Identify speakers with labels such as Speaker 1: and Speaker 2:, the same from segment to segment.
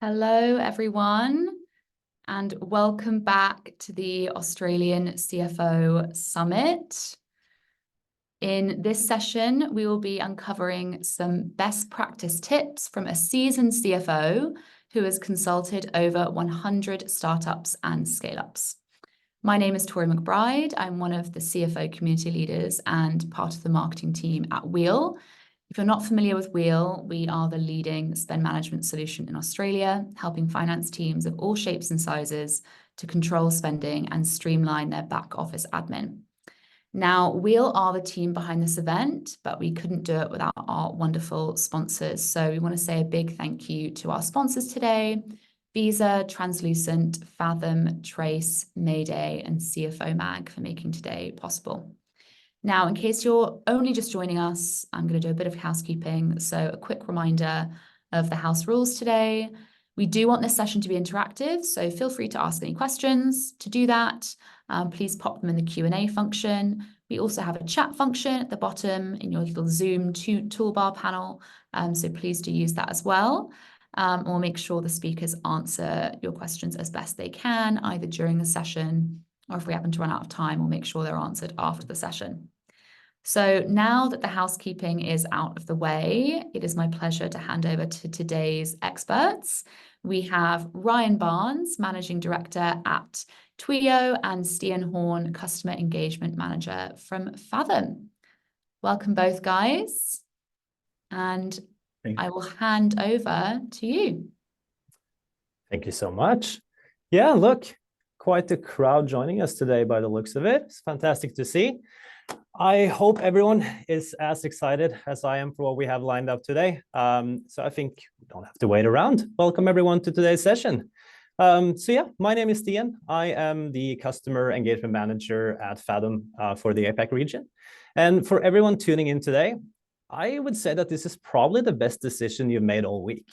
Speaker 1: Hello, everyone, and welcome back to the Australian CFO Summit. In this session, we will be uncovering some best practice tips from a seasoned CFO who has consulted over 100 startups and scale-ups. My name is Tori McBride. I'm one of the CFO community leaders and part of the marketing team at Wheel. If you're not familiar with Wheel, we are the leading spend management solution in Australia, helping finance teams of all shapes and sizes to control spending and streamline their back office admin. Now, Wheel are the team behind this event, but we couldn't do it without our wonderful sponsors. So we want to say a big thank you to our sponsors today: Visa, Translucent, Fathom, Trace, Mayday, and CFO Mag for making today possible. Now, in case you're only just joining us, I'm going to do a bit of housekeeping. So a quick reminder of the house rules today. We do want this session to be interactive, so feel free to ask any questions. To do that, please pop them in the Q&A function. We also have a chat function at the bottom in your little Zoom toolbar panel, so please do use that as well. We'll make sure the speakers answer your questions as best they can, either during the session, or if we happen to run out of time, we'll make sure they're answered after the session. So now that the housekeeping is out of the way, it is my pleasure to hand over to today's experts. We have Ryan Barnes, Managing Director at Twilio, and Stian Horn, Customer Engagement Manager from Fathom. Welcome both, guys. And I will hand over to you.
Speaker 2: Thank you so much. Yeah, look, quite a crowd joining us today by the looks of it. It's fantastic to see. I hope everyone is as excited as I am for what we have lined up today. So I think we don't have to wait around. Welcome everyone to today's session. So yeah, my name is Stian. I am the Customer Engagement Manager at Fathom for the APAC region. And for everyone tuning in today, I would say that this is probably the best decision you've made all week.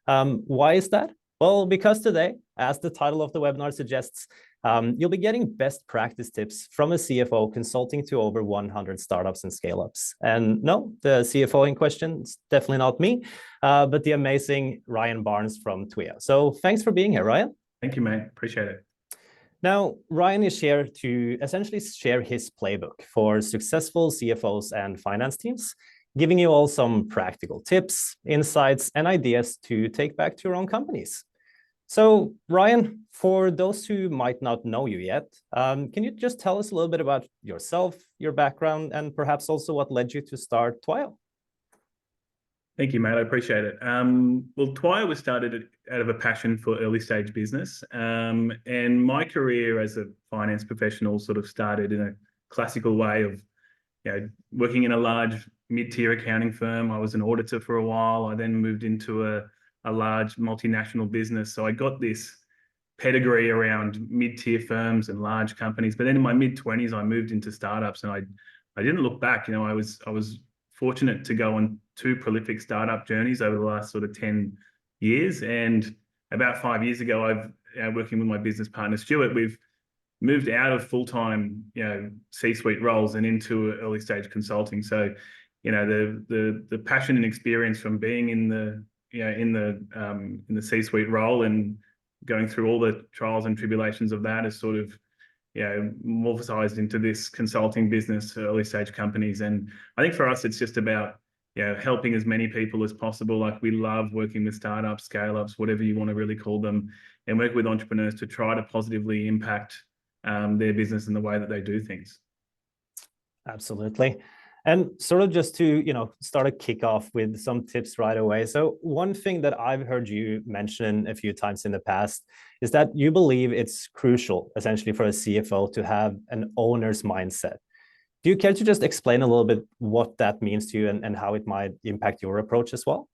Speaker 2: Why is that? Well, because today, as the title of the webinar suggests, you'll be getting best practice tips from a CFO consulting to over 100 startups and scale-ups. And no, the CFO in question is definitely not me, but the amazing Ryan Barnes from Twilio. So thanks for being here, Ryan.
Speaker 3: Thank you, mate. Appreciate it.
Speaker 2: Now, Ryan is here to essentially share his playbook for successful CFOs and finance teams, giving you all some practical tips, insights, and ideas to take back to your own companies. So, Ryan, for those who might not know you yet, can you just tell us a little bit about yourself, your background, and perhaps also what led you to start Twilio?
Speaker 3: Thank you, mate. I appreciate it. Well, Twilio was started out of a passion for early stage business. And my career as a finance professional sort of started in a classical way of working in a large mid-tier accounting firm. I was an auditor for a while. I then moved into a large multinational business. So I got this pedigree around mid-tier firms and large companies. But then in my mid-20s, I moved into startups, and I didn't look back. I was fortunate to go on 2 prolific startup journeys over the last sort of 10 years. And about 5 years ago, I've working with my business partner Stuart, we've moved out of full-time C-suite roles and into early stage consulting. So the passion and experience from being in the C-suite role and going through all the trials and tribulations of that is sort of morphosized into this consulting business for early stage companies. And I think for us it's just about helping as many people as possible. Like, we love working with startups, scale-ups, whatever you want to really call them, and work with entrepreneurs to try to positively impact their business and the way that they do things.
Speaker 2: Absolutely. And sort of just to, start a kickoff with some tips right away. So one thing that I've heard you mention a few times in the past is that you believe it's crucial, essentially, for a CFO to have an owner's mindset. Do you care to just explain a little bit what that means to you and how it might impact your approach as well?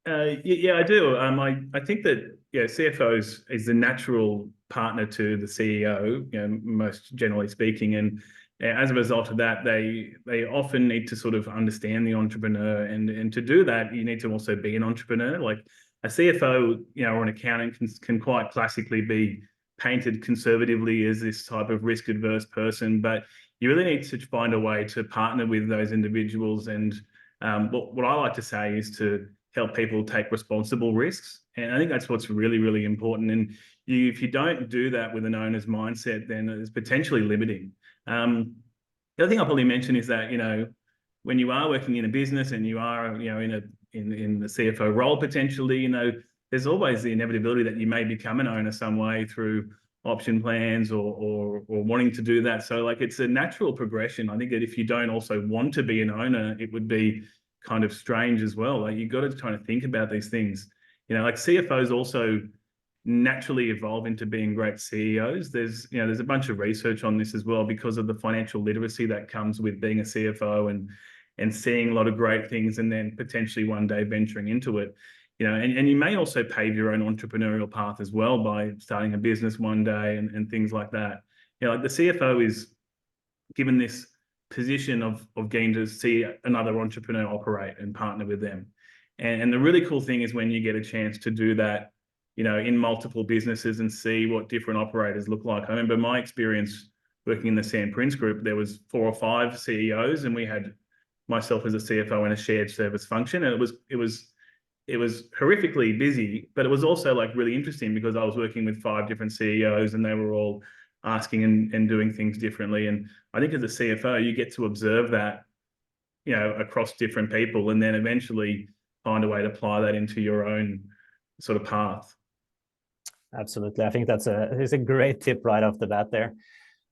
Speaker 3: Yeah, I do. I think that CFO is the natural partner to the CEO, most generally speaking, and as a result of that, they often need to sort of understand the entrepreneur, and to do that, you need to also be an entrepreneur. Like, a CFO, or an accountant can quite classically be painted conservatively as this type of risk-adverse person, but you really need to find a way to partner with those individuals. And what I like to say is to help people take responsible risks. And I think that's what's really, really important. And if you don't do that with an owner's mindset, then it's potentially limiting. The other thing I'll probably mention is that, when you are working in a business and you are, in the CFO role potentially, there's always the inevitability that you may become an owner some way through option plans or wanting to do that. So like, it's a natural progression. I think that if you don't also want to be an owner, it would be kind of strange as well. Like, you've got to kind of think about these things. Like CFOs also naturally evolve into being great CEOs. There's a bunch of research on this as well, because of the financial literacy that comes with being a CFO and seeing a lot of great things, and then potentially one day venturing into it. And you may also pave your own entrepreneurial path as well by starting a business one day and things like that. Like the CFO is given this position of getting to see another entrepreneur operate and partner with them. And the really cool thing is when you get a chance to do that, in multiple businesses and see what different operators look like. I remember my experience working in the Sam Prince Group. There was 4 or 5 CEOs, and we had myself as a CFO in a shared service function, and it was horrifically busy, but it was also like really interesting because I was working with 5 different CEOs, and they were all asking and doing things differently. And I think as a CFO, you get to observe that, across different people, and then eventually find a way to apply that into your own sort of path.
Speaker 2: Absolutely. I think it's a great tip right off the bat there.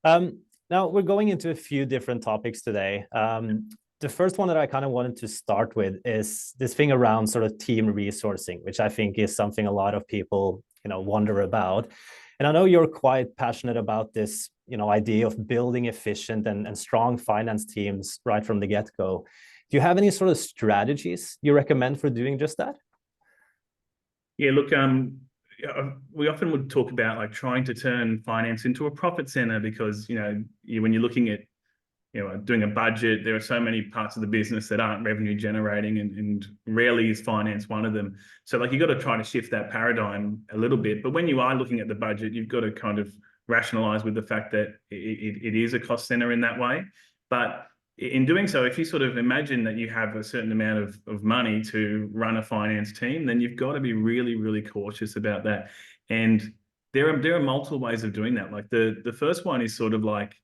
Speaker 2: Now we're going into a few different topics today. The first one that I kind of wanted to start with is this thing around sort of team resourcing, which I think is something a lot of people, wonder about. And I know you're quite passionate about this, idea of building efficient and strong finance teams right from the get-go. Do you have any sort of strategies you recommend for doing just that?
Speaker 3: Yeah, look, we often would talk about like trying to turn finance into a profit center, because, when you're looking at, doing a budget, there are so many parts of the business that aren't revenue generating, and rarely is finance one of them. So like, you've got to try to shift that paradigm a little bit. But when you are looking at the budget, you've got to kind of rationalize with the fact that it is a cost center in that way. But in doing so, if you sort of imagine that you have a certain amount of money to run a finance team, then you've got to be really, really cautious about that. And there are multiple ways of doing that. Like the first one is sort of like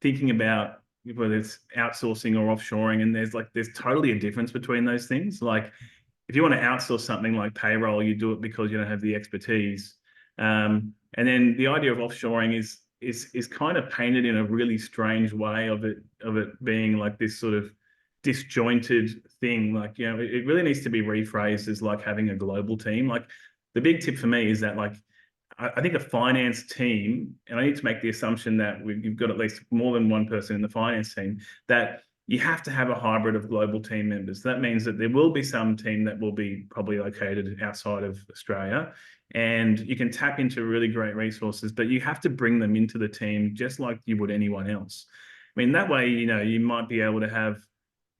Speaker 3: thinking about whether it's outsourcing or offshoring, and there's totally a difference between those things. Like, if you want to outsource something like payroll, you do it because you don't have the expertise. And then the idea of offshoring is kind of painted in a really strange way of it being like this sort of disjointed thing. Like, it really needs to be rephrased as like having a global team. Like, the big tip for me is that, like, I think a finance team, and I need to make the assumption that you've got at least more than one person in the finance team, that you have to have a hybrid of global team members. That means that there will be some team that will be probably located outside of Australia, and you can tap into really great resources, but you have to bring them into the team just like you would anyone else. I mean, that way, you might be able to have,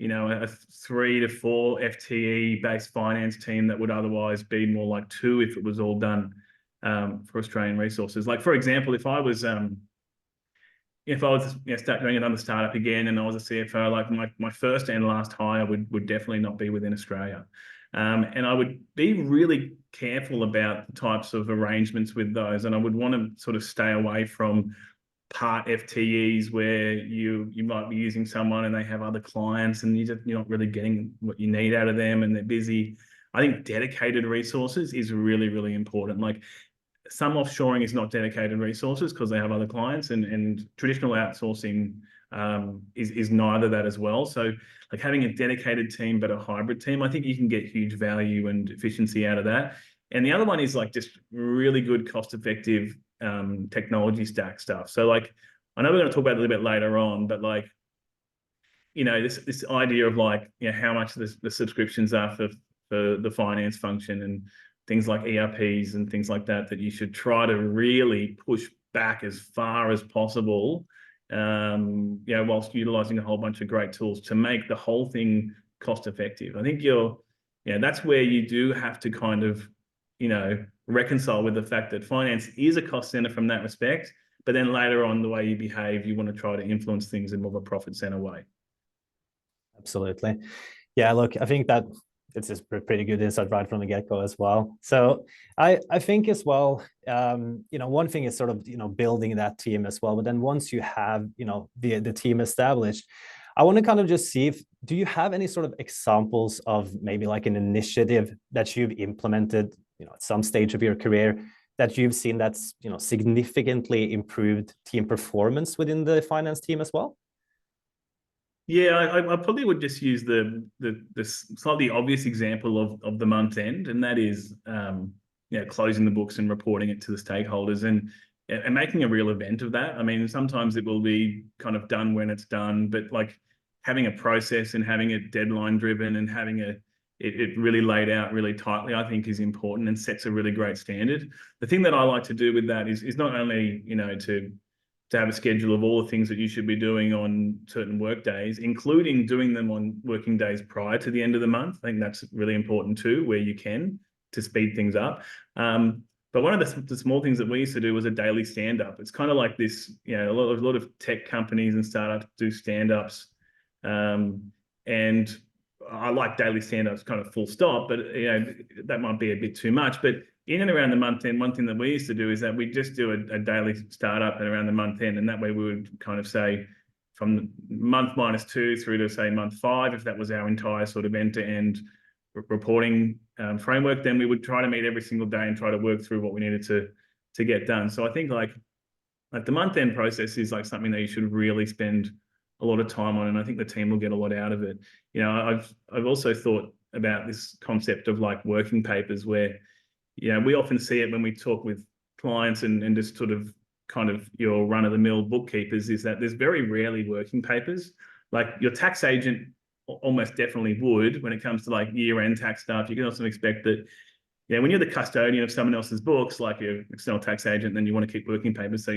Speaker 3: a 3 to 4 FTE based finance team that would otherwise be more like 2 if it was all done for Australian resources. Like, for example, if I was going another startup again, and I was a CFO, like my first and last hire would definitely not be within Australia. And I would be really careful about the types of arrangements with those. And I would want to sort of stay away from part FTEs where you might be using someone and they have other clients and you're not really getting what you need out of them and they're busy. I think dedicated resources is really, really important. Like, some offshoring is not dedicated resources because they have other clients, and traditional outsourcing is neither that as well. So like, having a dedicated team but a hybrid team, I think you can get huge value and efficiency out of that. And the other one is like just really good cost-effective technology stack stuff. So like, I know we're going to talk about it a little bit later on, but like, this idea of like, how much the subscriptions are for the finance function and things like ERPs and things like that you should try to really push back as far as possible, whilst utilizing a whole bunch of great tools to make the whole thing cost effective. I think that's where you do have to kind of, reconcile with the fact that finance is a cost center from that respect, but then later on, the way you behave, you want to try to influence things in more of a profit center way.
Speaker 2: Absolutely. Yeah, look, I think that it's just pretty good insight right from the get-go as well. So I think as well, one thing is sort of, building that team as well. But then once you have, the team established, I want to kind of just see do you have any sort of examples of maybe like an initiative that you've implemented, at some stage of your career that you've seen that's, significantly improved team performance within the finance team as well?
Speaker 3: Yeah, I probably would just use the slightly obvious example of the month end, and that is closing the books and reporting it to the stakeholders and making a real event of that. I mean, sometimes it will be kind of done when it's done, but like having a process and having it deadline driven and having it really laid out really tightly, I think is important and sets a really great standard. The thing that I like to do with that is not only, to have a schedule of all the things that you should be doing on certain work days, including doing them on working days prior to the end of the month. I think that's really important too, where you can, to speed things up. But one of the small things that we used to do was a daily stand-up. It's kind of like this, a lot of tech companies and startups do stand-ups. And I like daily stand-ups kind of full stop, but that might be a bit too much. But in and around the month end, one thing that we used to do is that we just do a daily startup and around the month end, and that way we would kind of say from month -2 through to say month 5, if that was our entire sort of end-to-end reporting framework, then we would try to meet every single day and try to work through what we needed to get done. So I think like the month end process is like something that you should really spend a lot of time on, and I think the team will get a lot out of it. I've also thought about this concept of like working papers where, we often see it when we talk with clients and just sort of kind of your run-of-the-mill bookkeepers, is that there's very rarely working papers. Like your tax agent almost definitely would when it comes to like year-end tax stuff. You can also expect that, when you're the custodian of someone else's books, like your external tax agent, then you want to keep working papers so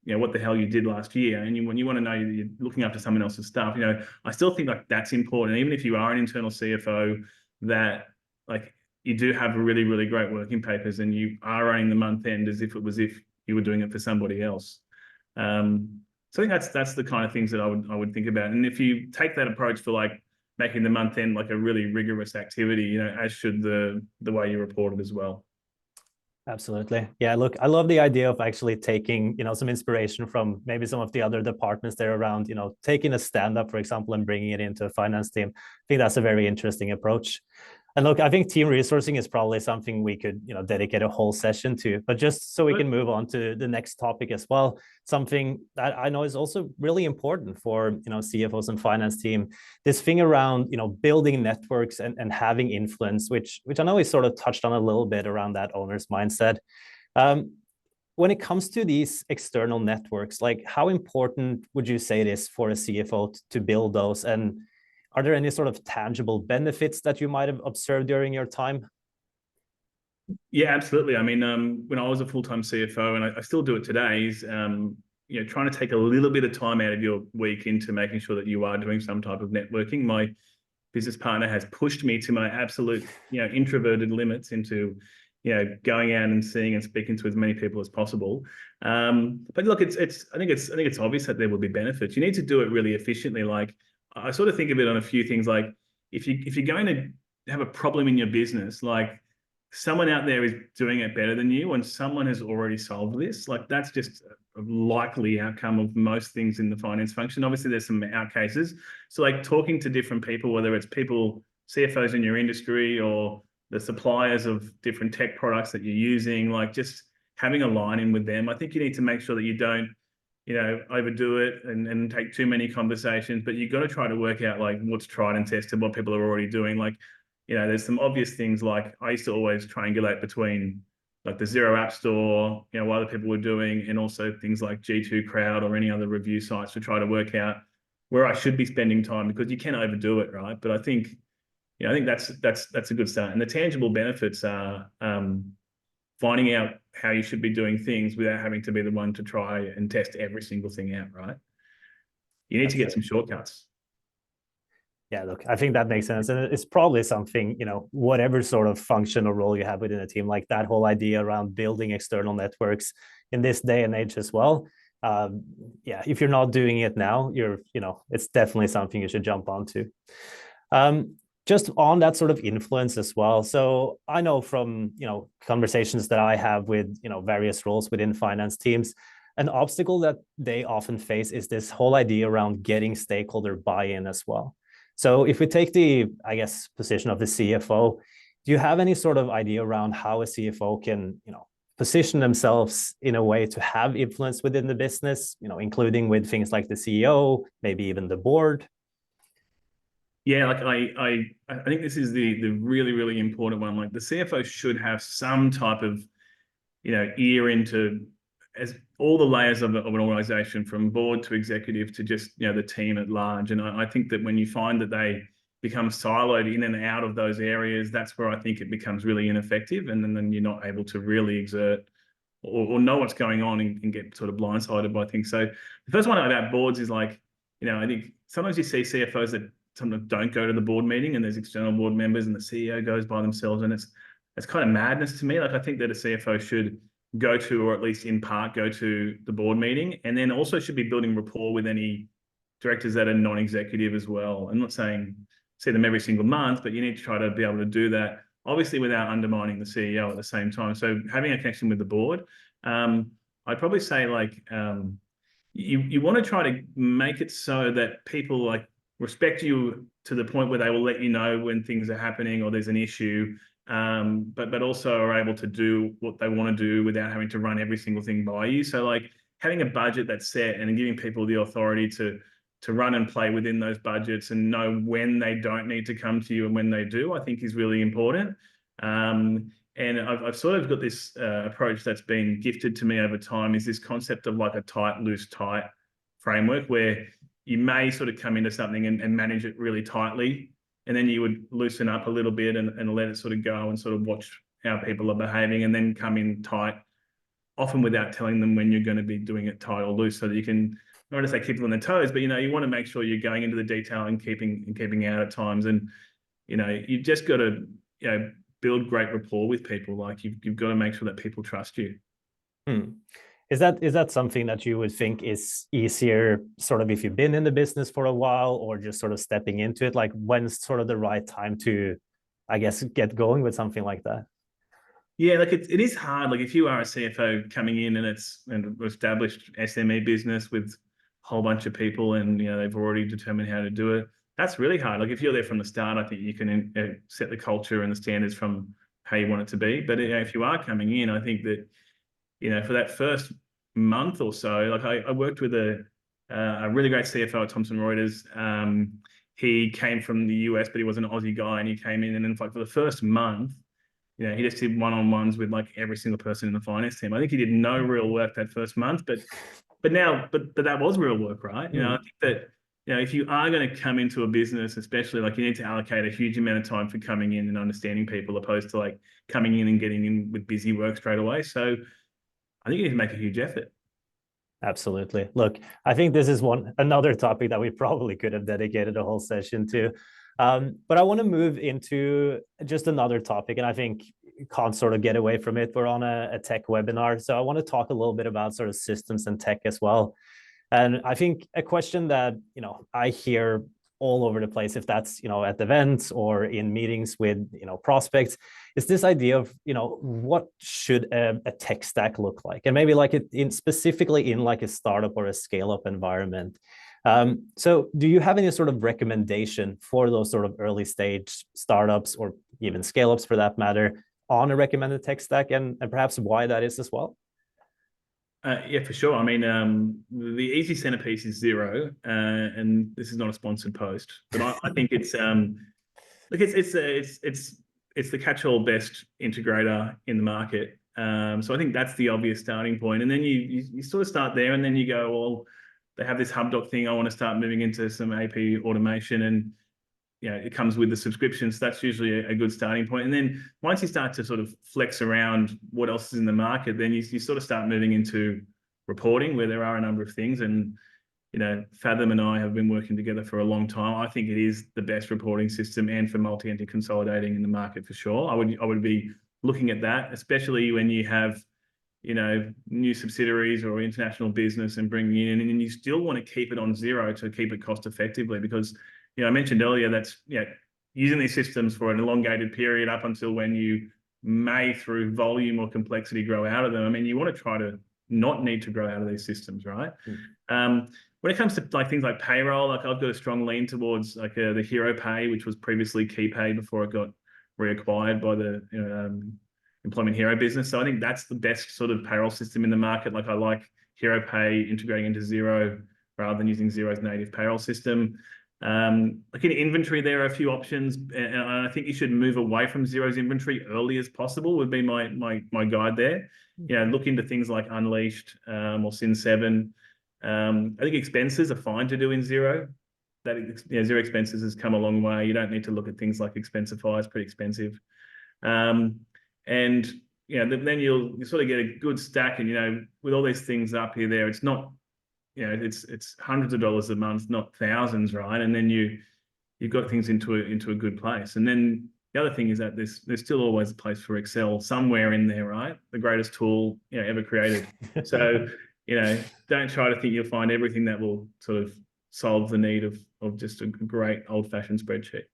Speaker 3: what the hell you did last year, and when you want to know you're looking after someone else's stuff. I still think like that's important, even if you are an internal CFO, that like you do have really, really great working papers and you are running the month end as if you were doing it for somebody else. So I think that's the kind of things that I would think about. And if you take that approach for like making the month end like a really rigorous activity, as should the way you report it as well.
Speaker 2: Absolutely. Yeah, look, I love the idea of actually taking, some inspiration from maybe some of the other departments there around, taking a stand-up, for example, and bringing it into a finance team. I think that's a very interesting approach. And look, I think team resourcing is probably something we could, dedicate a whole session to. But just so we can move on to the next topic as well, something that I know is also really important for, CFOs and finance team, this thing around, building networks and having influence, which I know we sort of touched on a little bit around that owner's mindset. When it comes to these external networks, like how important would you say it is for a CFO to build those? And are there any sort of tangible benefits that you might have observed during your time?
Speaker 3: Yeah, absolutely. I mean, when I was a full-time CFO, and I still do it today, is trying to take a little bit of time out of your week into making sure that you are doing some type of networking. My business partner has pushed me to my absolute, introverted limits into, going out and seeing and speaking to as many people as possible. But look, I think it's obvious that there will be benefits. You need to do it really efficiently. Like I sort of think of it on a few things. Like if you're going to have a problem in your business, like someone out there is doing it better than you and someone has already solved this, like that's just a likely outcome of most things in the finance function. Obviously there's some out cases. So like talking to different people, whether it's people, CFOs in your industry or the suppliers of different tech products that you're using, like just having a line in with them. I think you need to make sure that you don't, overdo it and take too many conversations, but you've got to try to work out like what's tried and tested, what people are already doing. Like, there's some obvious things. Like I used to always triangulate between like the Zero App Store, what other people were doing, and also things like G2 Crowd or any other review sites to try to work out where I should be spending time, because you can overdo it, right? But I think that's a good start. And the tangible benefits are finding out how you should be doing things without having to be the one to try and test every single thing out, right? You need to get some shortcuts.
Speaker 2: Yeah, look, I think that makes sense. And it's probably something, whatever sort of function or role you have within a team, like that whole idea around building external networks in this day and age as well. If you're not doing it now, it's definitely something you should jump onto. just on that sort of influence as well. So I know from, conversations that I have with, various roles within finance teams, an obstacle that they often face is this whole idea around getting stakeholder buy-in as well. So if we take the, I guess, position of the CFO, do you have any sort of idea around how a CFO can, position themselves in a way to have influence within the business, including with things like the CEO, maybe even the board?
Speaker 3: Yeah, like I think this is the really, really important one. Like the CFO should have some type of, ear into as all the layers of an organization, from board to executive to just, the team at large. And I think that when you find that they become siloed in and out of those areas, that's where I think it becomes really ineffective. And then you're not able to really exert or know what's going on and get sort of blindsided by things. So the first one about boards is like, I think sometimes you see CFOs that sometimes don't go to the board meeting, and there's external board members and the CEO goes by themselves. And it's kind of madness to me. Like I think that a CFO should go to, or at least in part go to, the board meeting, and then also should be building rapport with any directors that are non-executive as well. I'm not saying see them every single month, but you need to try to be able to do that, obviously without undermining the CEO at the same time. So having a connection with the board, I'd probably say like you want to try to make it so that people like respect you to the point where they will let you know when things are happening or there's an issue, but also are able to do what they want to do without having to run every single thing by you. So like having a budget that's set and giving people the authority to run and play within those budgets and know when they don't need to come to you and when they do, I think is really important. And I've sort of got this approach that's been gifted to me over time, is this concept of like a tight, loose, tight framework, where you may sort of come into something and manage it really tightly, and then you would loosen up a little bit and let it sort of go and sort of watch how people are behaving, and then come in tight, often without telling them when you're going to be doing it tight or loose, so that you can, not to say keep them on their toes, but, you want to make sure you're going into the detail and keeping out at times. And, you just got to, build great rapport with people. Like you've got to make sure that people trust you.
Speaker 2: Is that something that you would think is easier sort of if you've been in the business for a while, or just sort of stepping into it? Like when's sort of the right time to, I guess, get going with something like that?
Speaker 3: Yeah, like it is hard. Like if you are a CFO coming in and it's an established SME business with a whole bunch of people, and they've already determined how to do it, that's really hard. Like if you're there from the start, I think you can set the culture and the standards from how you want it to be. But if you are coming in, I think that for that first month or so, like I worked with a really great CFO at Thomson Reuters. He came from the US, but he was an Aussie guy, and he came in, and then for the first month, he just did one-on-ones with like every single person in the finance team. I think he did no real work that first month, but that was real work, right? I think that if you are going to come into a business, especially, like, you need to allocate a huge amount of time for coming in and understanding people, opposed to like coming in and getting in with busy work straight away. So I think you need to make a huge effort.
Speaker 2: Absolutely. Look, I think this is another topic that we probably could have dedicated a whole session to. But I want to move into just another topic, and I think you can't sort of get away from it. We're on a tech webinar, so I want to talk a little bit about sort of systems and tech as well. And I think a question that, I hear all over the place, if that's, at events or in meetings with, prospects, is this idea of, what should a tech stack look like? And maybe like specifically in like a startup or a scale-up environment. So do you have any sort of recommendation for those sort of early stage startups, or even scale-ups for that matter, on a recommended tech stack, and perhaps why that is as well?
Speaker 3: Yeah, for sure. I mean, the easy centerpiece is Xero, and this is not a sponsored post, but I think it's look, it's the catch-all best integrator in the market. So I think that's the obvious starting point, and then you sort of start there, and then you go, well, they have this HubDoc thing. I want to start moving into some AP automation, and it comes with the subscriptions. That's usually a good starting point. And then once you start to sort of flex around what else is in the market, then you sort of start moving into reporting, where there are a number of things. And, Fathom and I have been working together for a long time. I think it is the best reporting system, and for multi-entity consolidating in the market for sure. I would be looking at that, especially when you have, new subsidiaries or international business and bringing in, and you still want to keep it on Xero to keep it cost effectively, because, I mentioned earlier that's, using these systems for an elongated period up until when you may, through volume or complexity, grow out of them. I mean, you want to try to not need to grow out of these systems, right? When it comes to like things like payroll, like I've got a strong lean towards like the Hero Pay, which was previously KeyPay before it got reacquired by the Employment Hero business. So I think that's the best sort of payroll system in the market. Like I like Hero Pay integrating into Xero rather than using Xero's native payroll system. Like in inventory, there are a few options, and I think you should move away from Xero's inventory early as possible would be my guide there. You know, look into things like Unleashed or Sin7. I think expenses are fine to do in Xero. That Xero expenses has come a long way. You don't need to look at things like Expensify; it's pretty expensive. And then you sort of get a good stack. And with all these things up here, there, it's not, it's hundreds of dollars a month, not thousands, right? And then you've got things into a good place. And then the other thing is that there's still always a place for Excel somewhere in there, right? The greatest tool ever created. So don't try to think you'll find everything that will sort of solve the need of just a great old-fashioned spreadsheet.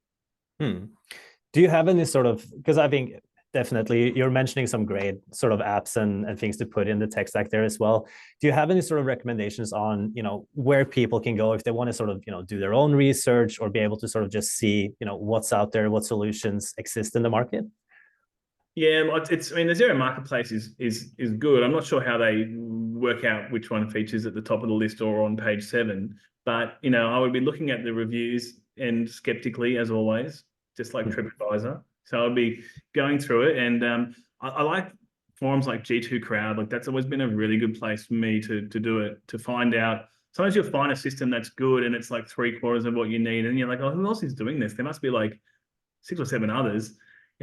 Speaker 2: Do you have any sort of, because I think definitely you're mentioning some great sort of apps and things to put in the tech stack there as well. Do you have any sort of recommendations on, where people can go if they want to sort of, do their own research or be able to sort of just see, what's out there, what solutions exist in the market?
Speaker 3: Yeah, the Xero Marketplace is good. I'm not sure how they work out which one features at the top of the list or on page 7, but I would be looking at the reviews and skeptically, as always, just like TripAdvisor. So I'd be going through it, and I like forums like G2 Crowd. Like that's always been a really good place for me to do it, to find out. Sometimes you'll find a system that's good and it's like 3/4 of what you need, and you're like, oh, who else is doing this? There must be like 6 or 7 others.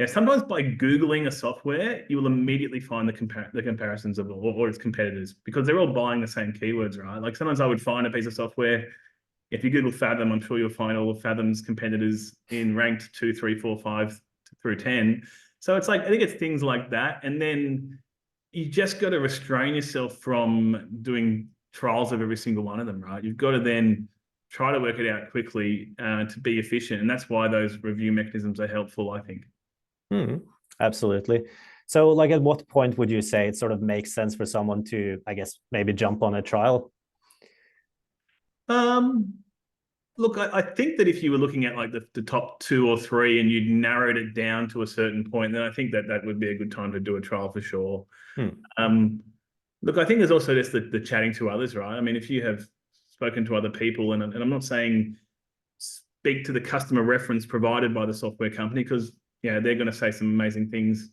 Speaker 3: Sometimes by Googling a software, you will immediately find the comparisons of or its competitors, because they're all buying the same keywords, right? Like sometimes I would find a piece of software. If you Google Fathom, I'm sure you'll find all of Fathom's competitors in ranked 2, 3, 4, 5 through 10. So it's like, I think it's things like that. And then you just got to restrain yourself from doing trials of every single one of them, right? You've got to then try to work it out quickly to be efficient. And that's why those review mechanisms are helpful, I think.
Speaker 2: Absolutely. So like at what point would you say it sort of makes sense for someone to, I guess, maybe jump on a trial?
Speaker 3: Look, I think that if you were looking at like the top 2 or 3 and you'd narrowed it down to a certain point, then I think that would be a good time to do a trial for sure. Look, I think there's also just the chatting to others, right? I mean, if you have spoken to other people, and I'm not saying speak to the customer reference provided by the software company, because they're going to say some amazing things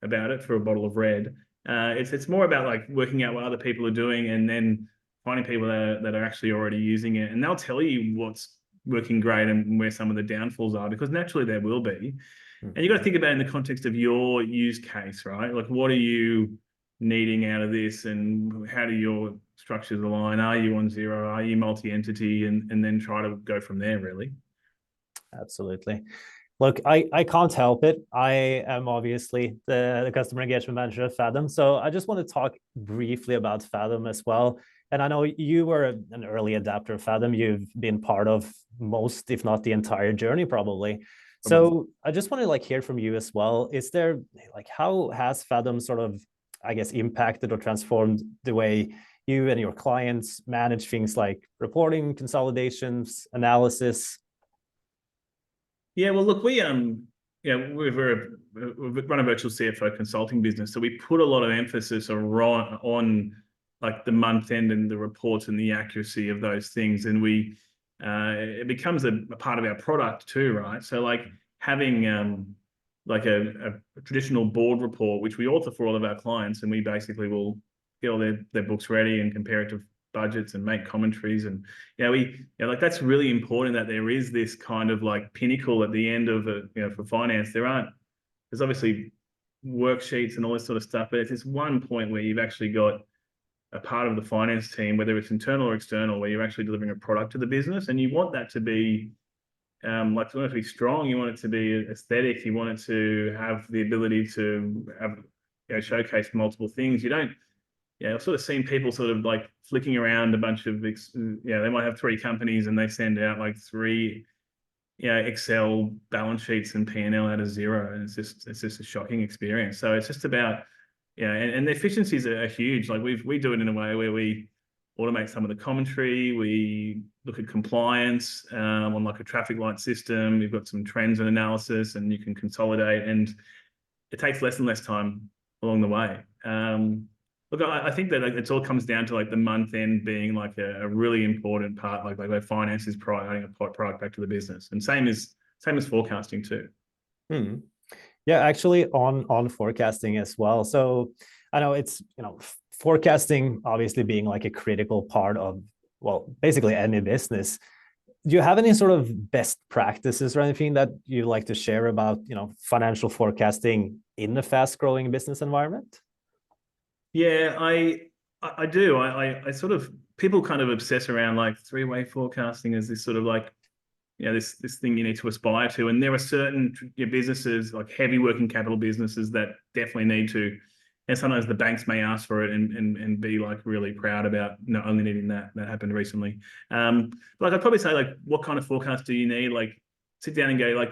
Speaker 3: about it for a bottle of red. It's more about like working out what other people are doing and then finding people that are actually already using it, and they'll tell you what's working great and where some of the downfalls are, because naturally there will be. And you've got to think about it in the context of your use case, right? Like, what are you needing out of this, and how do your structures align? Are you on Xero? Are you multi-entity? And then try to go from there, really.
Speaker 2: Absolutely. Look, I can't help it. I am obviously the customer engagement manager at Fathom. So I just want to talk briefly about Fathom as well. And I know you were an early adapter of Fathom. You've been part of most, if not the entire journey, probably. So I just want to like hear from you as well. Is there like, how has Fathom sort of, I guess, impacted or transformed the way you and your clients manage things like reporting, consolidations, analysis?
Speaker 3: Yeah, well, look, we run a virtual CFO consulting business, so we put a lot of emphasis on like the month end and the reports and the accuracy of those things, and it becomes a part of our product too, right? So like having like a traditional board report, which we author for all of our clients, and we basically will get all their books ready and compare it to budgets and make commentaries, and like that's really important, that there is this kind of like pinnacle at the end of it. For finance, there's obviously worksheets and all this sort of stuff, but it's this one point where you've actually got a part of the finance team, whether it's internal or external, where you're actually delivering a product to the business, and you want that to be you want it to be strong, you want it to be aesthetic, you want it to have the ability to have showcase multiple things. You don't I've sort of seen people sort of like flicking around a bunch of, they might have 3 companies and they send out like 3 Excel balance sheets and P&L out of zero, and it's just a shocking experience. So it's just about, and the efficiencies are huge. Like we do it in a way where we automate some of the commentary. We look at compliance on like a traffic light system. We've got some trends and analysis, and you can consolidate, and it takes less and less time along the way. Look, I think that it all comes down to like the month end being like a really important part, like where finance is providing a product back to the business, and same as forecasting too.
Speaker 2: Yeah, actually on forecasting as well. So I know it's forecasting obviously being like a critical part of, well, basically any business. Do you have any sort of best practices or anything that you like to share about financial forecasting in a fast growing business environment?
Speaker 3: Yeah, I do. I sort of, people kind of obsess around like three-way forecasting as this sort of like, this thing you need to aspire to. And there are certain businesses, like heavy working capital businesses, that definitely need to. And sometimes the banks may ask for it and be like really proud about not only needing that. That happened recently. Like I'd probably say, like, what kind of forecast do you need? Like, sit down and go, like,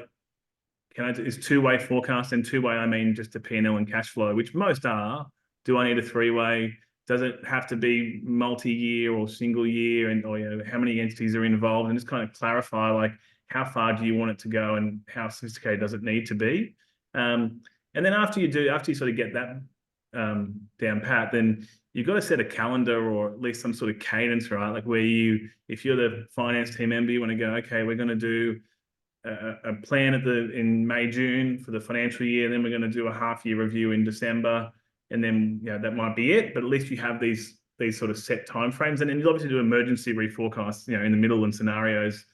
Speaker 3: is two-way forecast, and two-way I mean just a P&L and cash flow, which most are. Do I need a three-way? Does it have to be multi-year or single year? And how many entities are involved? And just kind of clarify, like, how far do you want it to go, and how sophisticated does it need to be? And then after you sort of get that down pat, then you've got to set a calendar, or at least some sort of cadence, right? Like where if you're the finance team member, you want to go, okay, we're going to do a plan in May, June for the financial year. Then we're going to do a half-year review in December. And then that might be it, but at least you have these sort of set timeframes, and then you obviously do emergency reforecasts, in the middle and scenarios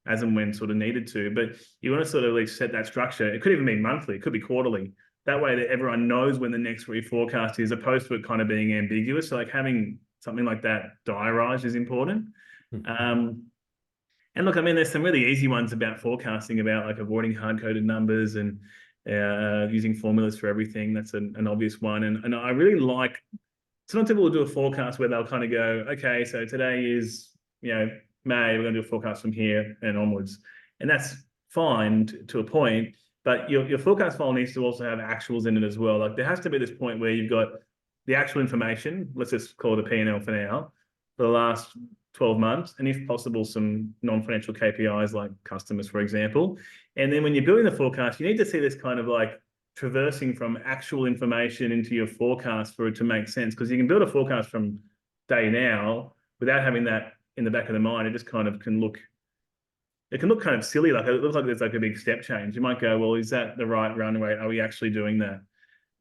Speaker 3: as and when sort of needed to. But you want to sort of at least set that structure. It could even be monthly, it could be quarterly. That way that everyone knows when the next reforecast is, opposed to it kind of being ambiguous. So like having something like that diarised is important. And look, I mean, there's some really easy ones about forecasting, about like avoiding hard-coded numbers and using formulas for everything. That's an obvious one. And I really like, sometimes people will do a forecast where they'll kind of go, okay, so today is, May, we're going to do a forecast from here and onwards. And that's fine to a point, but your forecast file needs to also have actuals in it as well. Like there has to be this point where you've got the actual information, let's just call it a P&L for now, for the last 12 months, and if possible, some non-financial KPIs like customers, for example. And then when you're building the forecast, you need to see this kind of like traversing from actual information into your forecast for it to make sense. Because you can build a forecast from day now without having that in the back of the mind. It just kind of can look kind of silly. Like it looks like there's like a big step change. You might go, well, is that the right run rate? Are we actually doing that?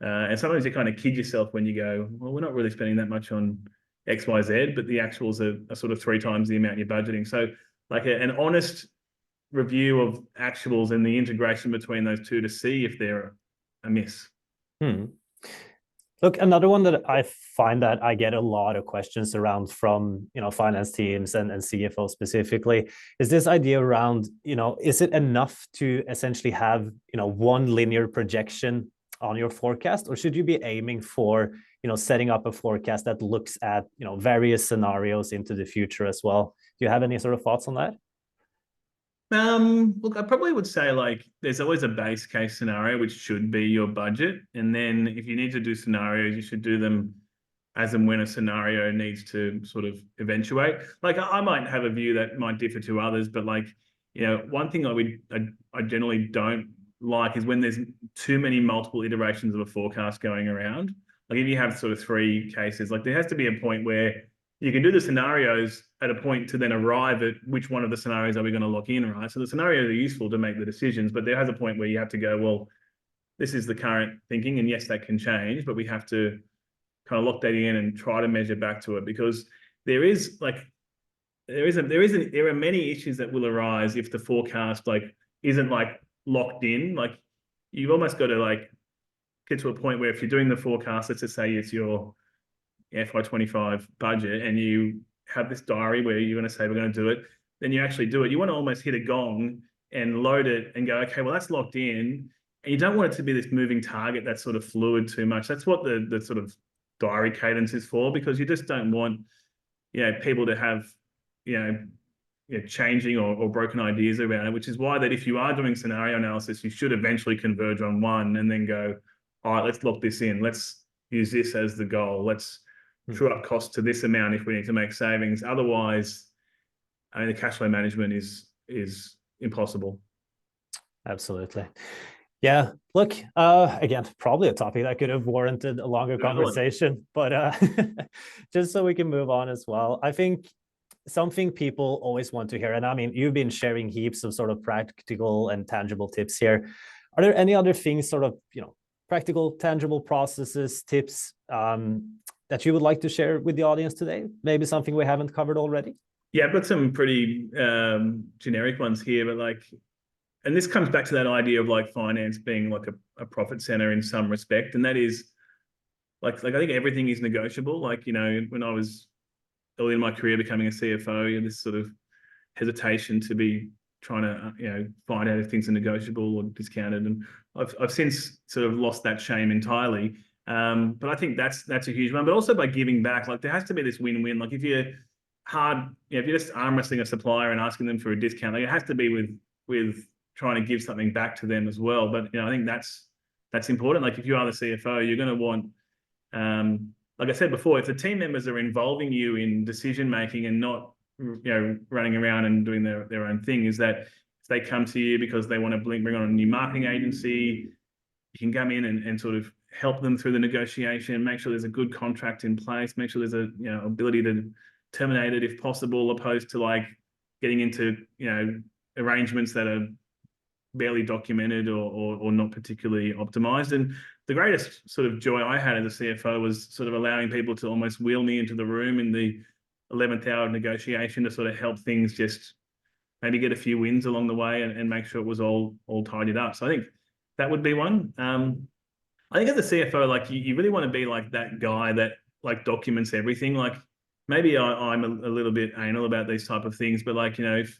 Speaker 3: And sometimes you kind of kid yourself when you go, well, we're not really spending that much on XYZ, but the actuals are sort of 3 times the amount you're budgeting. So like an honest review of actuals and the integration between those two to see if they're amiss.
Speaker 2: Look, another one that I find that I get a lot of questions around from finance teams and CFO specifically is this idea around, is it enough to essentially have one linear projection on your forecast, or should you be aiming for setting up a forecast that looks at various scenarios into the future as well? Do you have any sort of thoughts on that?
Speaker 3: Look, I probably would say like there's always a base case scenario which should be your budget, and then if you need to do scenarios, you should do them as and when a scenario needs to sort of eventuate. Like I might have a view that might differ to others, but like one thing I generally don't like is when there's too many multiple iterations of a forecast going around. Like if you have sort of 3 cases, like there has to be a point where you can do the scenarios at a point to then arrive at which one of the scenarios are we going to lock in, right? So the scenarios are useful to make the decisions, but there has a point where you have to go, well, this is the current thinking, and yes, that can change, but we have to kind of lock that in and try to measure back to it, because there are many issues that will arise if the forecast like isn't like locked in. Like you've almost got to like get to a point where if you're doing the forecast, let's just say it's your FY25 budget, and you have this diary where you're going to say we're going to do it, then you actually do it. You want to almost hit a gong and load it and go, okay, well, that's locked in. And you don't want it to be this moving target that's sort of fluid too much. That's what the sort of diary cadence is for, because you just don't want, people to have, changing or broken ideas around it, which is why that if you are doing scenario analysis, you should eventually converge on one and then go, all right, let's lock this in. Let's use this as the goal. Let's true up costs to this amount if we need to make savings. Otherwise, I mean, the cash flow management is impossible.
Speaker 2: Absolutely. Yeah, look, again, probably a topic that could have warranted a longer conversation, but just so we can move on as well. I think something people always want to hear, and I mean, you've been sharing heaps of sort of practical and tangible tips here. Are there any other things, sort of, practical, tangible processes, tips that you would like to share with the audience today? Maybe something we haven't covered already?
Speaker 3: Yeah, I've got some pretty generic ones here, but like, and this comes back to that idea of like finance being like a profit center in some respect. And that is like I think everything is negotiable. Like, when I was early in my career becoming a CFO, this sort of hesitation to be trying to, find out if things are negotiable or discounted. And I've since sort of lost that shame entirely. But I think that's a huge one. But also by giving back, like there has to be this win-win. Like if you're if you're just arm wrestling a supplier and asking them for a discount, like it has to be with trying to give something back to them as well. But I think that's important. Like if you are the CFO, you're going to want, like I said before, if the team members are involving you in decision making and not running around and doing their own thing, is that if they come to you because they want to bring on a new marketing agency, you can come in and sort of help them through the negotiation, make sure there's a good contract in place, make sure there's a ability to terminate it if possible, opposed to like getting into arrangements that are barely documented or not particularly optimized. And the greatest sort of joy I had as a CFO was sort of allowing people to almost wheel me into the room in the 11th hour of negotiation to sort of help things just maybe get a few wins along the way and make sure it was all tidied up. So I think that would be one. I think as a CFO, like you really want to be like that guy that like documents everything. Like maybe I'm a little bit anal about these type of things, but like, if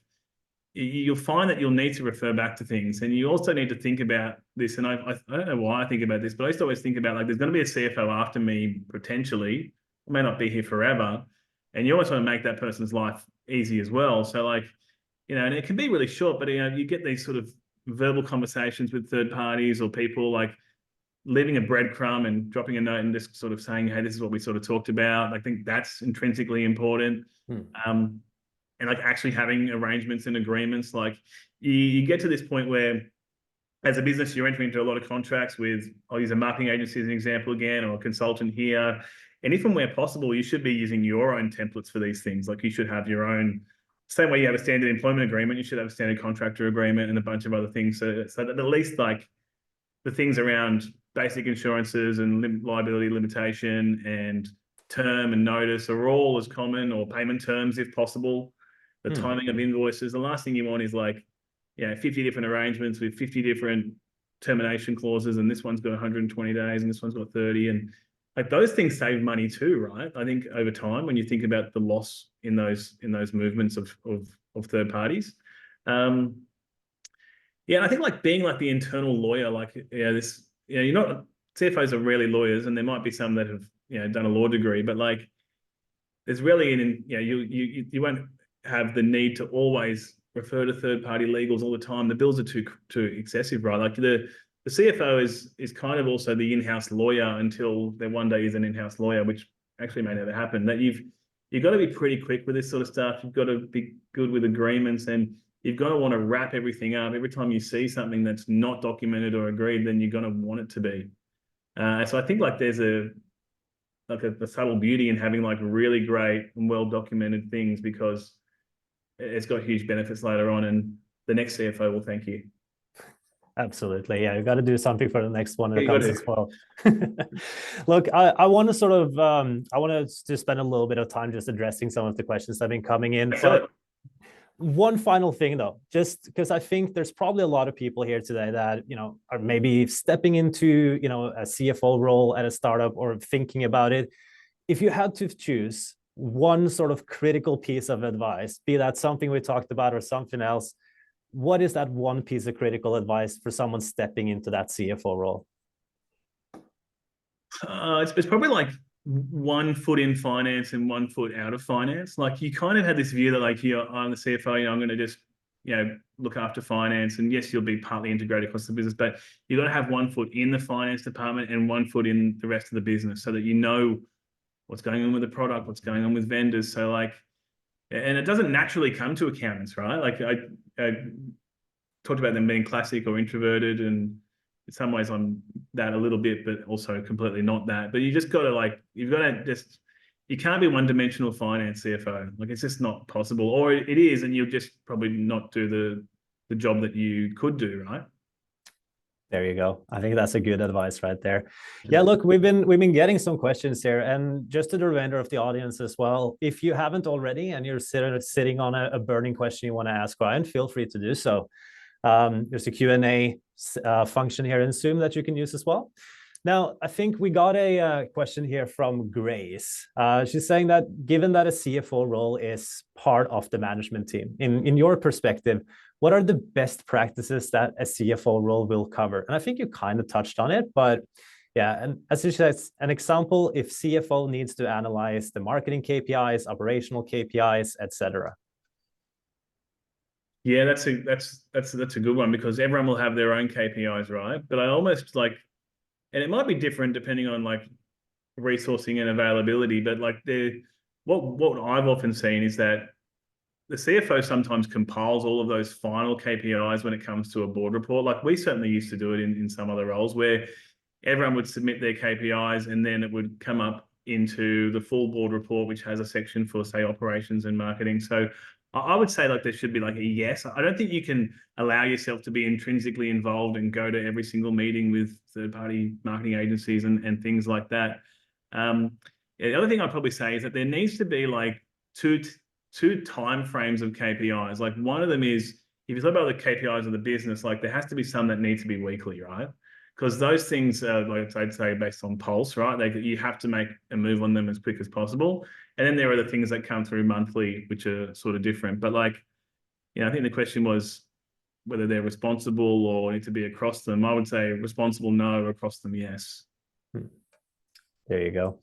Speaker 3: you'll find that you'll need to refer back to things, and you also need to think about this. And I don't know why I think about this, but I used to always think about like, there's going to be a CFO after me, potentially. I may not be here forever. And you always want to make that person's life easy as well. So like, and it can be really short, but you get these sort of verbal conversations with third parties or people, like leaving a breadcrumb and dropping a note and just sort of saying, hey, this is what we sort of talked about. I think that's intrinsically important. And like actually having arrangements and agreements. Like you get to this point where as a business, you're entering into a lot of contracts with, I'll use a marketing agency as an example again, or a consultant here. And if and where possible, you should be using your own templates for these things. Like you should have your own, same way you have a standard employment agreement, you should have a standard contractor agreement and a bunch of other things. So that at least like the things around basic insurances and liability limitation and term and notice are all as common, or payment terms if possible. The timing of invoices. The last thing you want is like, 50 different arrangements with 50 different termination clauses, and this one's got 120 days and this one's got 30. And like those things save money too, right? I think over time, when you think about the loss in those movements of third parties. And I think like being like the internal lawyer, like you're not, CFOs are rarely lawyers, and there might be some that have done a law degree, but like there's really you won't have the need to always refer to third-party legals all the time. The bills are too excessive, right? Like the CFO is kind of also the in-house lawyer until there one day is an in-house lawyer, which actually may never happen. That you've got to be pretty quick with this sort of stuff. You've got to be good with agreements, and you've got to want to wrap everything up. Every time you see something that's not documented or agreed, then you're going to want it to be. So I think like there's a subtle beauty in having like really great and well-documented things, because it's got huge benefits later on, and the next CFO will thank you.
Speaker 2: Absolutely. Yeah, you've got to do something for the next one that
Speaker 3: You
Speaker 2: comes
Speaker 3: got
Speaker 2: as well. Look, I want to sort of, I want to spend a little bit of time just addressing some of the questions that have been coming in. But one final thing though, just because I think there's probably a lot of people here today that, are maybe stepping into, a CFO role at a startup or thinking about it. If you had to choose one sort of critical piece of advice, be that something we talked about or something else, what is that one piece of critical advice for someone stepping into that CFO role?
Speaker 3: It's probably like one foot in finance and one foot out of finance. Like you kind of had this view that like, I'm the CFO, I'm going to just, look after finance. And yes, you'll be partly integrated across the business, but you've got to have one foot in the finance department and one foot in the rest of the business so that you know what's going on with the product, what's going on with vendors. So like, and it doesn't naturally come to accountants, right? Like I talked about them being classic or introverted, and in some ways I'm that a little bit, but also completely not that. But you just got to you can't be one-dimensional finance CFO. Like it's just not possible, or it is, and you'll just probably not do the job that you could do, right?
Speaker 2: There you go. I think that's a good advice right there. Yeah, look, we've been getting some questions here, and just to the remainder of the audience as well, if you haven't already and you're sitting on a burning question you want to ask Ryan, feel free to do so. There's a Q&A function here in Zoom that you can use as well. Now, I think we got a question here from Grace. She's saying that given that a CFO role is part of the management team, in your perspective, what are the best practices that a CFO role will cover? And I think you kind of touched on it, but yeah, and as you said, an example, if CFO needs to analyze the marketing KPIs, operational KPIs, etc.
Speaker 3: Yeah, that's a good one, because everyone will have their own KPIs, right? But I almost like, and it might be different depending on like resourcing and availability, but like what I've often seen is that the CFO sometimes compiles all of those final KPIs when it comes to a board report. Like we certainly used to do it in some other roles where everyone would submit their KPIs and then it would come up into the full board report, which has a section for, say, operations and marketing. So I would say like there should be like a yes. I don't think you can allow yourself to be intrinsically involved and go to every single meeting with third-party marketing agencies and things like that. The other thing I'd probably say is that there needs to be like two time frames of KPIs. Like one of them is, if you talk about the KPIs of the business, like there has to be some that need to be weekly, right? Because those things are, like I'd say, based on pulse, right? You have to make a move on them as quick as possible. And then there are the things that come through monthly, which are sort of different. But like, I think the question was whether they're responsible or need to be across them. I would say responsible, no; across them, yes.
Speaker 2: There you go.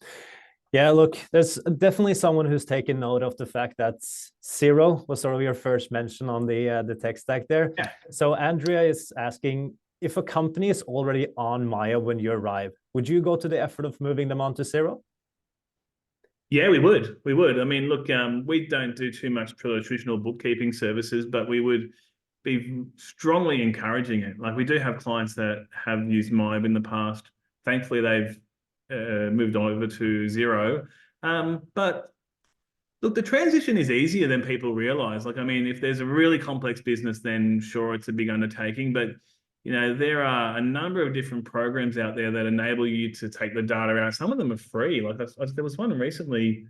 Speaker 2: Yeah, look, there's definitely someone who's taken note of the fact that zero was sort of your first mention on the tech stack there.
Speaker 3: Yeah.
Speaker 2: So Andrea is asking, if a company is already on Maya when you arrive, would you go to the effort of moving them onto Xero?
Speaker 3: Yeah, we would. We would. I mean, look, we don't do too much traditional bookkeeping services, but we would be strongly encouraging it. Like we do have clients that have used Maya in the past. Thankfully, they've moved over to Xero. But look, the transition is easier than people realize. Like, I mean, if there's a really complex business, then sure, it's a big undertaking. But, there are a number of different programs out there that enable you to take the data out. Some of them are free. Like there was one recently,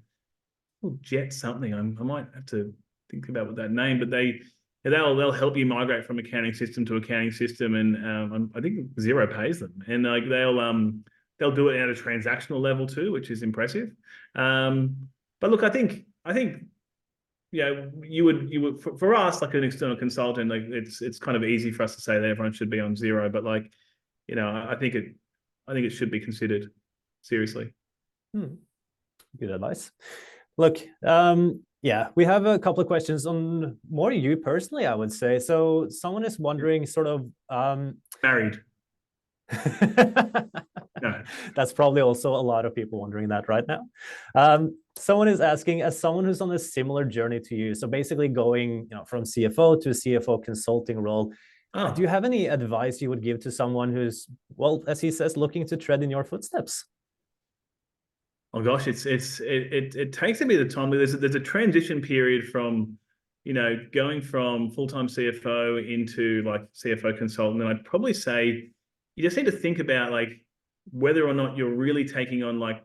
Speaker 3: Jet something. I might have to think about what that name, but they'll help you migrate from accounting system to accounting system. And I think Xero pays them. And like they'll do it at a transactional level too, which is impressive. But look, I think you would for us, like an external consultant, like it's kind of easy for us to say that everyone should be on Xero, but like, I think it should be considered seriously.
Speaker 2: Good advice. Look, yeah, we have a couple of questions on more you personally, I would say. So someone is wondering sort of
Speaker 3: Married. No.
Speaker 2: That's probably also a lot of people wondering that right now. Someone is asking, as someone who's on a similar journey to you, so basically going from CFO to CFO consulting role, do you have any advice you would give to someone who's, well, as he says, looking to tread in your footsteps?
Speaker 3: Oh gosh, it takes a bit of time. There's a transition period from going from full-time CFO into like CFO consultant, and I'd probably say you just need to think about like whether or not you're really taking on, like,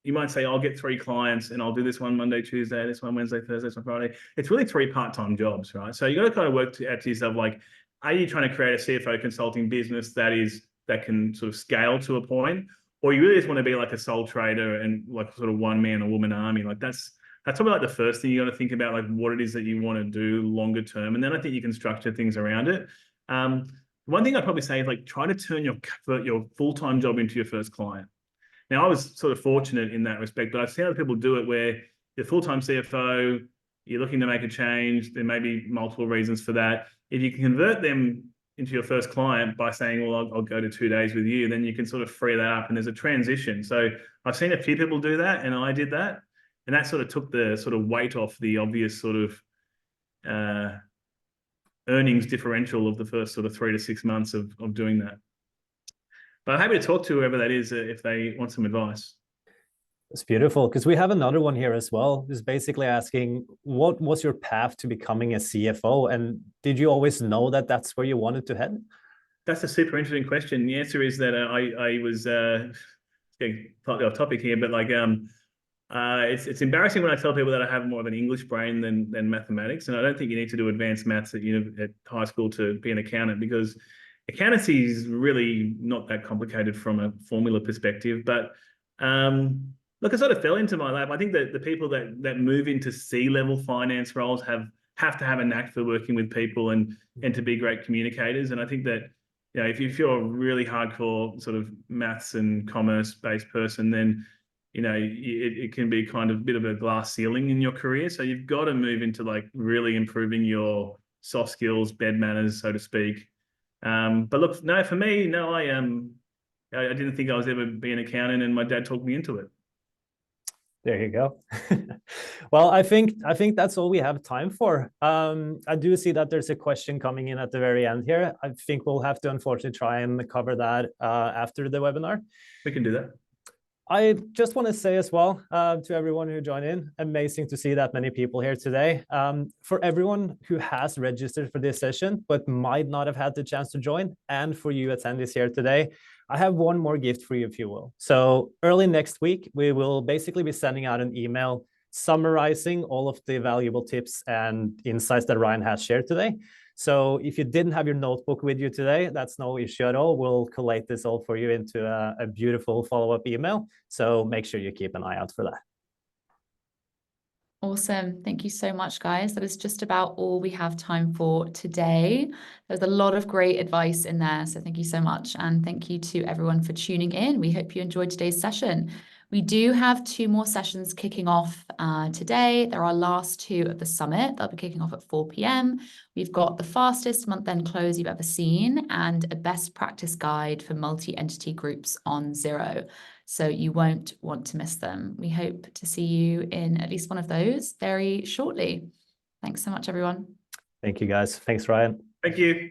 Speaker 3: you might say, I'll get 3 clients and I'll do this one Monday, Tuesday, this one Wednesday, Thursday, this one Friday. It's really 3 part-time jobs, right? So you got to kind of work out to yourself, like, are you trying to create a CFO consulting business that can sort of scale to a point, or you really just want to be like a sole trader and like sort of one man or woman army? Like that's probably like the first thing you got to think about, like what it is that you want to do longer term, and then I think you can structure things around it. One thing I'd probably say is like try to turn your full-time job into your first client. Now, I was sort of fortunate in that respect, but I've seen other people do it where you're full-time CFO, you're looking to make a change. There may be multiple reasons for that. If you can convert them into your first client by saying, well, I'll go to 2 days with you, then you can sort of free that up and there's a transition. So I've seen a few people do that, and I did that. And that sort of took the sort of weight off the obvious sort of earnings differential of the first sort of 3 to 6 months of doing that. But I'm happy to talk to whoever that is if they want some advice.
Speaker 2: It's beautiful, because we have another one here as well, who's basically asking, what was your path to becoming a CFO? And did you always know that that's where you wanted to head?
Speaker 3: That's a super interesting question. The answer is that I was getting slightly off topic here, but like it's embarrassing when I tell people that I have more of an English brain than mathematics, and I don't think you need to do advanced maths at high school to be an accountant, because accountancy is really not that complicated from a formula perspective. But look, I sort of fell into my lap. I think that the people that move into C-level finance roles have to have a knack for working with people and to be great communicators. And I think that if you're a really hardcore sort of maths and commerce based person, then it can be kind of a bit of a glass ceiling in your career. So you've got to move into like really improving your soft skills, bed manners, so to speak. But look, no, for me, no, I didn't think I was ever be an accountant, and my dad talked me into it.
Speaker 2: There you go. Well, I think that's all we have time for. I do see that there's a question coming in at the very end here. I think we'll have to unfortunately try and cover that after the webinar.
Speaker 3: We can do that.
Speaker 2: I just want to say as well to everyone who joined in, amazing to see that many people here today. For everyone who has registered for this session but might not have had the chance to join, and for you attendees here today, I have one more gift for you, if you will. So early next week, we will basically be sending out an email summarizing all of the valuable tips and insights that Ryan has shared today. So if you didn't have your notebook with you today, that's no issue at all. We'll collate this all for you into a beautiful follow-up email. So make sure you keep an eye out for that.
Speaker 1: Awesome. Thank you so much, guys. That is just about all we have time for today. There's a lot of great advice in there. So thank you so much. And thank you to everyone for tuning in. We hope you enjoyed today's session. We do have 2 more sessions kicking off today. They're our last 2 of the summit. They'll be kicking off at 4 p.m. We've got the fastest month-end close you've ever seen and a best practice guide for multi-entity groups on Xero. So you won't want to miss them. We hope to see you in at least one of those very shortly. Thanks so much, everyone.
Speaker 2: Thank you, guys. Thanks, Ryan.
Speaker 3: Thank you.